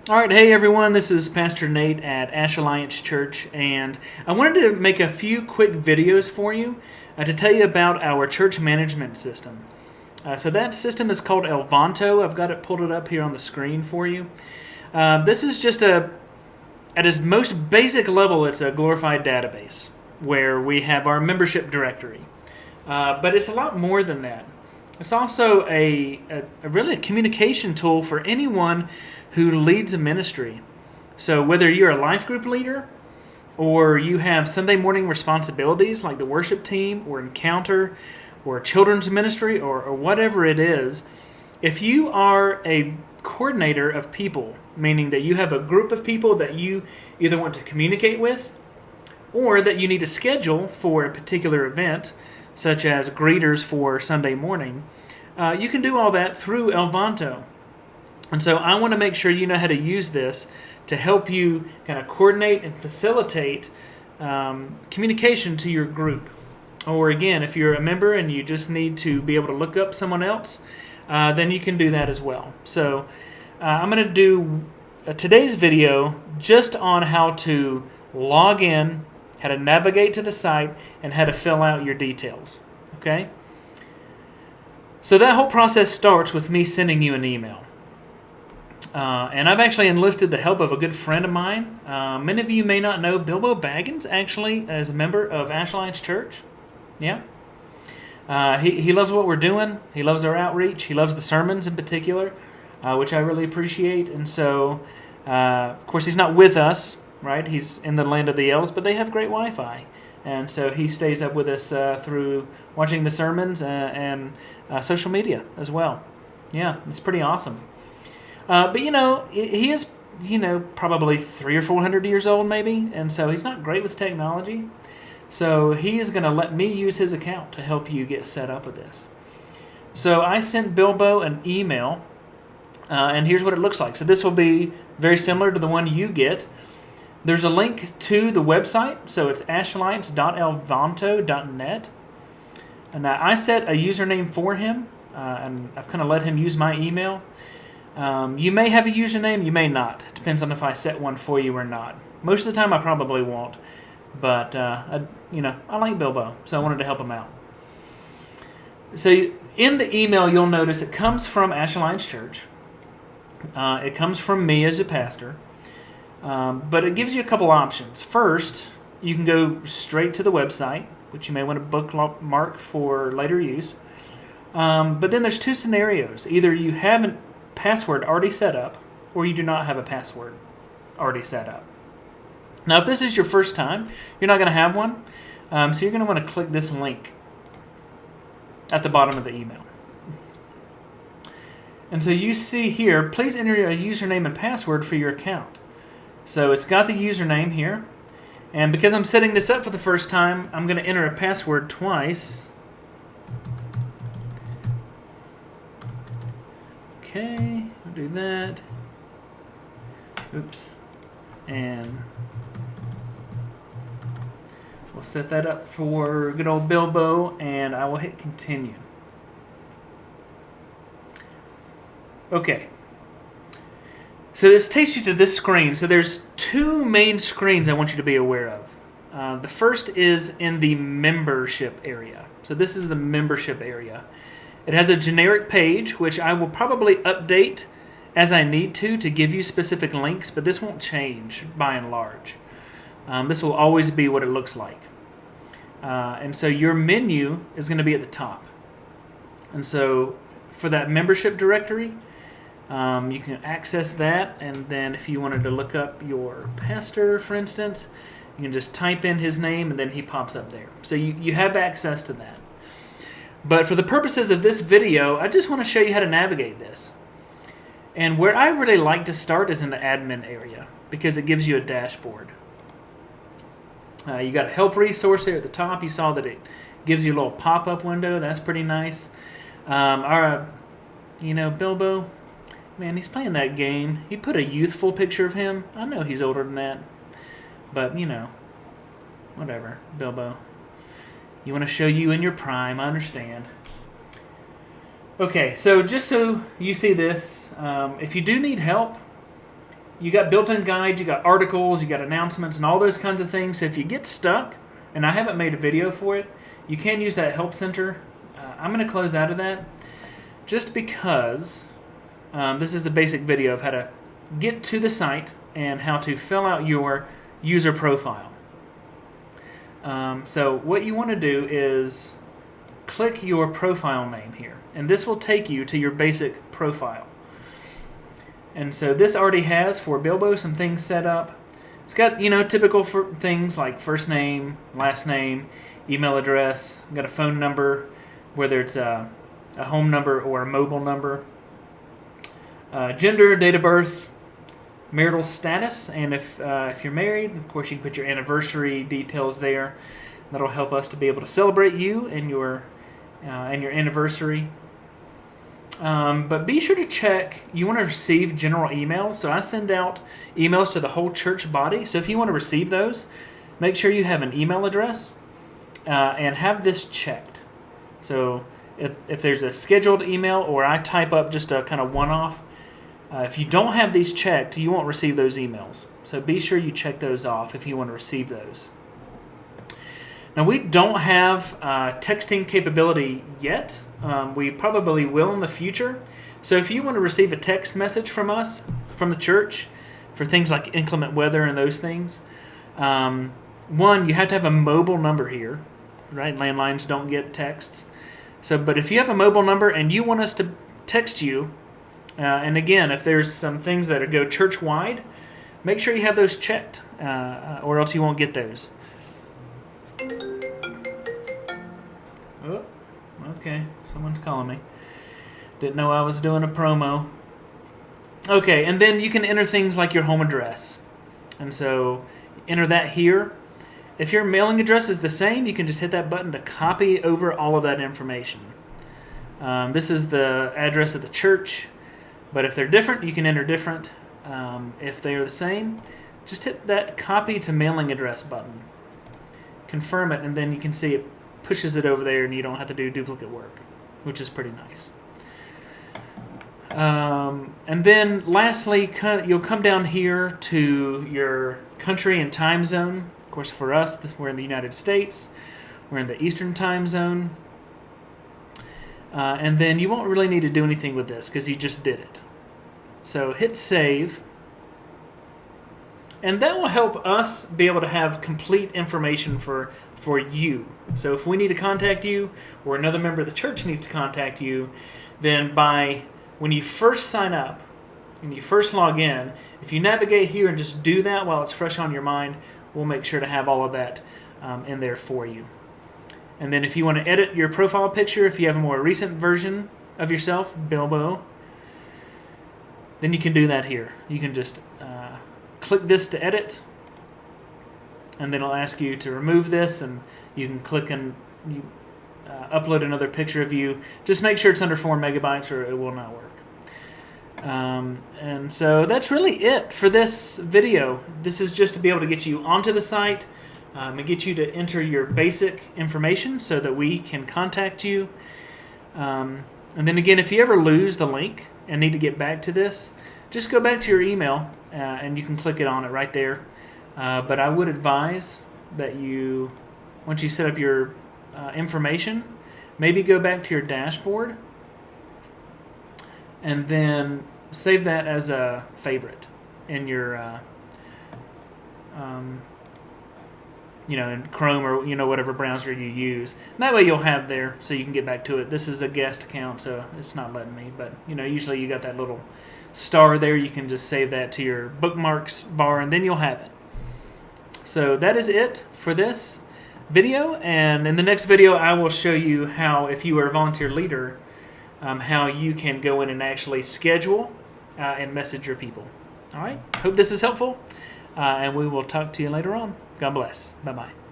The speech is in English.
All right, hey everyone, this is Pastor Nate at Ash Alliance Church, and I wanted to make a few quick videos for you to tell you about our church management system. So that system is called Elvanto. I've got it pulled up here on the screen for you. This is just at its most basic level, it's a glorified database where we have our membership directory. But it's a lot more than that. It's also a communication tool for anyone who leads a ministry. So whether you're a life group leader or you have Sunday morning responsibilities like the worship team or encounter or children's ministry or whatever it is, if you are a coordinator of people, meaning that you have a group of people that you either want to communicate with or that you need to schedule for a particular event, such as greeters for Sunday morning, you can do all that through Elvanto. And so I want to make sure you know how to use this to help you kind of coordinate and facilitate communication to your group. Or again, if you're a member and you just need to be able to look up someone else, then you can do that as well. So I'm going to do today's video just on how to log in, how to navigate to the site, and how to fill out your details. Okay? So that whole process starts with me sending you an email. And I've actually enlisted the help of a good friend of mine. Many of you may not know Bilbo Baggins actually is a member of Ash Alliance Church. Yeah. He loves what we're doing. He loves our outreach. He loves the sermons in particular, which I really appreciate. And so, of course, he's not with us, right? He's in the land of the elves, but they have great Wi-Fi. And so he stays up with us through watching the sermons and social media as well. Yeah, it's pretty awesome. But, he is, probably 300 or 400 years old maybe, and so he's not great with technology. So he is going to let me use his account to help you get set up with this. So I sent Bilbo an email, and here's what it looks like. So this will be very similar to the one you get. There's a link to the website, so it's ashalliance.elvanto.net. And I set a username for him, and I've kind of let him use my email. You may have a username, you may not. It depends on if I set one for you or not. Most of the time I probably won't. But, I like Bilbo, so I wanted to help him out. So in the email, you'll notice it comes from Ash Alliance Church. It comes from me as a pastor. But it gives you a couple options. First, you can go straight to the website, which you may want to bookmark for later use. But then there's two scenarios. Either you have a password already set up, or you do not have a password already set up. Now, if this is your first time, you're not going to have one. So you're going to want to click this link at the bottom of the email. And so you see here, please enter a username and password for your account. So it's got the username here. And because I'm setting this up for the first time, I'm going to enter a password twice. Okay, I'll do that. Oops. And we'll set that up for good old Bilbo, and I will hit continue. Okay. So this takes you to this screen. So there's two main screens I want you to be aware of. The first is in the membership area. So this is the membership area. It has a generic page, which I will probably update as I need to give you specific links, but this won't change by and large. This will always be what it looks like. And so your menu is going to be at the top. And so for that membership directory, you can access that, and then if you wanted to look up your pastor, for instance, you can just type in his name, and then he pops up there. So you have access to that. But for the purposes of this video, I just want to show you how to navigate this. And where I really like to start is in the admin area, because it gives you a dashboard. You got a help resource here at the top. You saw that it gives you a little pop-up window. That's pretty nice. Bilbo, man, he's playing that game. He put a youthful picture of him. I know he's older than that. But, whatever, Bilbo. You want to show you in your prime, I understand. Okay, so just so you see this, if you do need help, you got built-in guides, you got articles, you got announcements, and all those kinds of things. So if you get stuck, and I haven't made a video for it, you can use that help center. I'm going to close out of that just because this is a basic video of how to get to the site and how to fill out your user profile. So what you want to do is click your profile name here, and this will take you to your basic profile. And so this already has, for Bilbo, some things set up. It's got, typical for things like first name, last name, email address, got a phone number, whether it's a home number or a mobile number, gender, date of birth, marital status, and if you're married, of course you can put your anniversary details there. That'll help us to be able to celebrate you and your anniversary. But be sure to check, you want to receive general emails. So I send out emails to the whole church body. So if you want to receive those, make sure you have an email address and have this checked. So if there's a scheduled email, or I type up just a kind of one-off, if you don't have these checked, you won't receive those emails. So be sure you check those off if you want to receive those. Now, we don't have texting capability yet. We probably will in the future. So if you want to receive a text message from us, from the church, for things like inclement weather and those things, one, you have to have a mobile number here, right? Landlines don't get texts. But if you have a mobile number and you want us to text you, and again, if there's some things that go church-wide, make sure you have those checked, or else you won't get those. Oh, okay, someone's calling me. Didn't know I was doing a promo. Okay, and then you can enter things like your home address. And so enter that here. If your mailing address is the same, you can just hit that button to copy over all of that information. This is the address of the church, but if they're different, you can enter different. If they are the same, just hit that copy to mailing address button. Confirm it, and then you can see it pushes it over there, and you don't have to do duplicate work, which is pretty nice. And then lastly, you'll come down here to your country and time zone. Of course, for us, we're in the United States. We're in the Eastern time zone. And then you won't really need to do anything with this because you just did it. So hit save. And that will help us be able to have complete information for you. So if we need to contact you, or another member of the church needs to contact you, then when you first sign up, when you first log in, if you navigate here and just do that while it's fresh on your mind, we'll make sure to have all of that in there for you. And then if you want to edit your profile picture, if you have a more recent version of yourself, Bilbo, then you can do that here. You can just click this to edit, and then it'll ask you to remove this, and you can click and upload another picture of you. Just make sure it's under 4 megabytes or it will not work. And so that's really it for this video. This is just to be able to get you onto the site and get you to enter your basic information so that we can contact you. And then again, if you ever lose the link and need to get back to this, just go back to your email and you can click it on it right there. But I would advise that once you set up your information, maybe go back to your dashboard and then save that as a favorite in your in Chrome or whatever browser you use. And that way you'll have there so you can get back to it. This is a guest account, so it's not letting me, but usually you got that little star there. You can just save that to your bookmarks bar and then you'll have it. So that is it for this video, and in the next video I will show you how, if you are a volunteer leader, how you can go in and actually schedule and message your people. All right, hope this is helpful, and we will talk to you later on. God bless. Bye-bye.